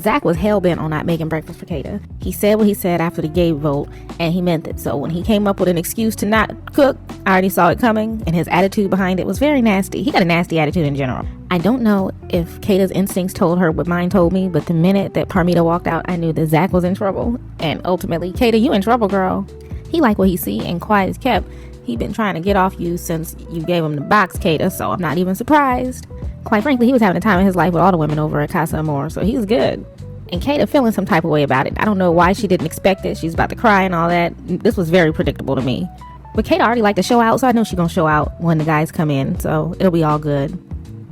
Zach was hell-bent on not making breakfast for Kata. He said what he said after the gay vote, and he meant it. So when he came up with an excuse to not cook, I already saw it coming, and his attitude behind it was very nasty. He got a nasty attitude in general. I don't know if Kata's instincts told her what mine told me, but the minute that Parmita walked out, I knew that Zach was in trouble. And ultimately, Kata, you in trouble, girl. He like what he see, and quiet as kept. He been trying to get off you since you gave him the box, Kata, so I'm not even surprised. Quite frankly, he was having a time in his life with all the women over at Casa Amor, so he was good. And Kata feeling some type of way about it. I don't know why she didn't expect it. She's about to cry and all that. This was very predictable to me. But Kata already liked to show out, so I know she's gonna show out when the guys come in, so it'll be all good.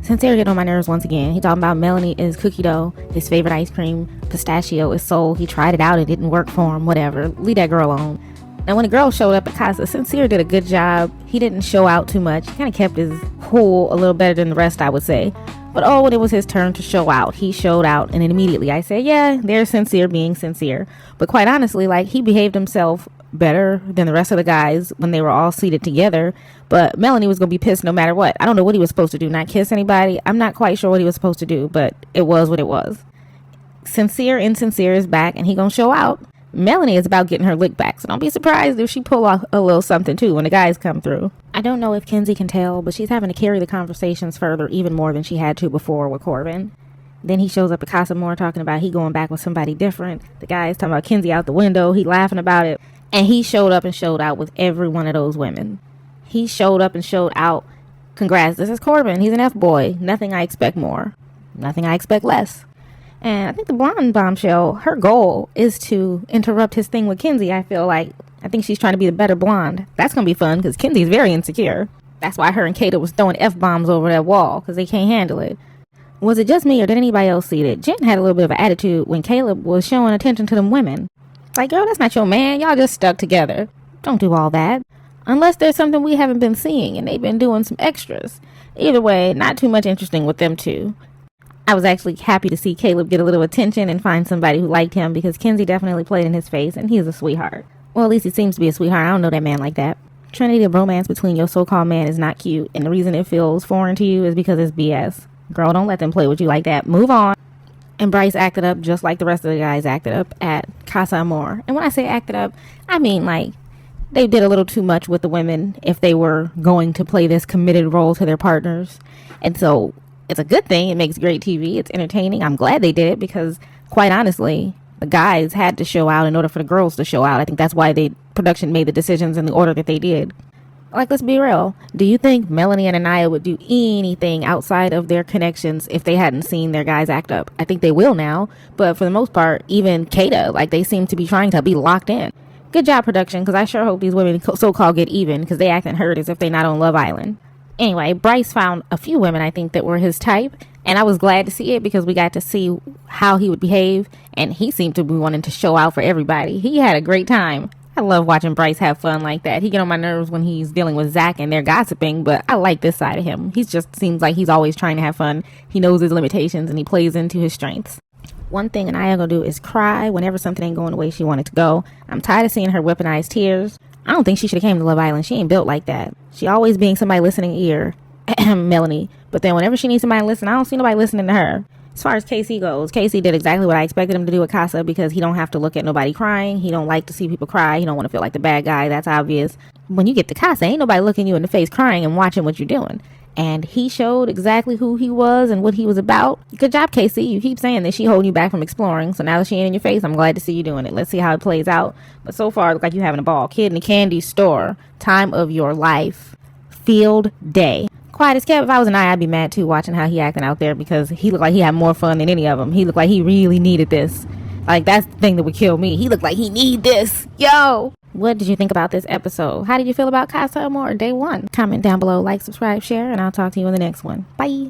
Sincere getting on my nerves once again. He talking about Melanie is cookie dough, his favorite ice cream, pistachio is soul. He tried it out, it didn't work for him, whatever. Leave that girl alone. Now, when the girl showed up at Casa, Sincere did a good job. He didn't show out too much. He kind of kept his cool a little better than the rest, I would say. But when it was his turn to show out, he showed out. And then immediately I said, yeah, there's Sincere being sincere. But quite honestly, he behaved himself better than the rest of the guys when they were all seated together. But Melanie was going to be pissed no matter what. I don't know what he was supposed to do, not kiss anybody. I'm not quite sure what he was supposed to do, but it was what it was. Sincere Insincere is back, and he going to show out. Melanie is about getting her lick back, so don't be surprised if she pull off a little something too when the guys come through. I don't know if Kenzie can tell, but she's having to carry the conversations further even more than she had to before with Corbin. Then he shows up at Casa Amor talking about he going back with somebody different. The guy's talking about Kenzie out the window, he laughing about it. And he showed up and showed out with every one of those women. He showed up and showed out. Congrats, this is Corbin. He's an F-boy. Nothing I expect more. Nothing I expect less. And I think the blonde bombshell, her goal is to interrupt his thing with Kenzie. I think she's trying to be the better blonde. That's going to be fun because Kenzie's very insecure. That's why her and Kata was throwing F-bombs over that wall because they can't handle it. Was it just me or did anybody else see that Jen had a little bit of an attitude when Caleb was showing attention to them women? Girl, that's not your man. Y'all just stuck together. Don't do all that. Unless there's something we haven't been seeing and they've been doing some extras. Either way, not too much interesting with them two. I was actually happy to see Caleb get a little attention and find somebody who liked him because Kenzie definitely played in his face and he's a sweetheart. Well, at least he seems to be a sweetheart. I don't know that man like that. Trinity, the romance between your so-called man is not cute, and the reason it feels foreign to you is because it's BS. Girl, don't let them play with you like that. Move on. And Bryce acted up just like the rest of the guys acted up at Casa Amor. And when I say acted up, I mean they did a little too much with the women if they were going to play this committed role to their partners. And so it's a good thing. It makes great TV. It's entertaining. I'm glad they did it because, quite honestly, the guys had to show out in order for the girls to show out. I think that's why production made the decisions in the order that they did. Let's be real. Do you think Melanie and Anaya would do anything outside of their connections if they hadn't seen their guys act up? I think they will now. But for the most part, even Kata, they seem to be trying to be locked in. Good job, production, because I sure hope these women so-called get even because they acting hurt as if they not on Love Island. Anyway, Bryce found a few women I think that were his type, and I was glad to see it because we got to see how he would behave, and he seemed to be wanting to show out for everybody. He had a great time. I love watching Bryce have fun like that. He get on my nerves when he's dealing with Zach and they're gossiping, but I like this side of him. He just seems like he's always trying to have fun. He knows his limitations and he plays into his strengths. One thing Anaya gonna do is cry whenever something ain't going the way she wanted to go. I'm tired of seeing her weaponize tears. I don't think she should have came to Love Island. She ain't built like that. She always being somebody listening ear. Melanie. But then whenever she needs somebody to listen, I don't see nobody listening to her. As far as Casey goes, Casey did exactly what I expected him to do at Casa because he don't have to look at nobody crying. He don't like to see people cry. He don't want to feel like the bad guy. That's obvious. When you get to Casa, ain't nobody looking you in the face crying and watching what you're doing. And he showed exactly who he was and what he was about. Good job, Casey. You keep saying that she holding you back from exploring. So now that she ain't in your face, I'm glad to see you doing it. Let's see how it plays out. But so far, it looks like you're having a ball. Kid in a candy store. Time of your life. Field day. Quiet as kept. If I was an eye, I'd be mad too watching how he acting out there because he looked like he had more fun than any of them. He looked like he really needed this. That's the thing that would kill me. He looked like he need this. Yo! What did you think about this episode? How did you feel about Casa Amor Day 1? Comment down below, like, subscribe, share, and I'll talk to you in the next one. Bye!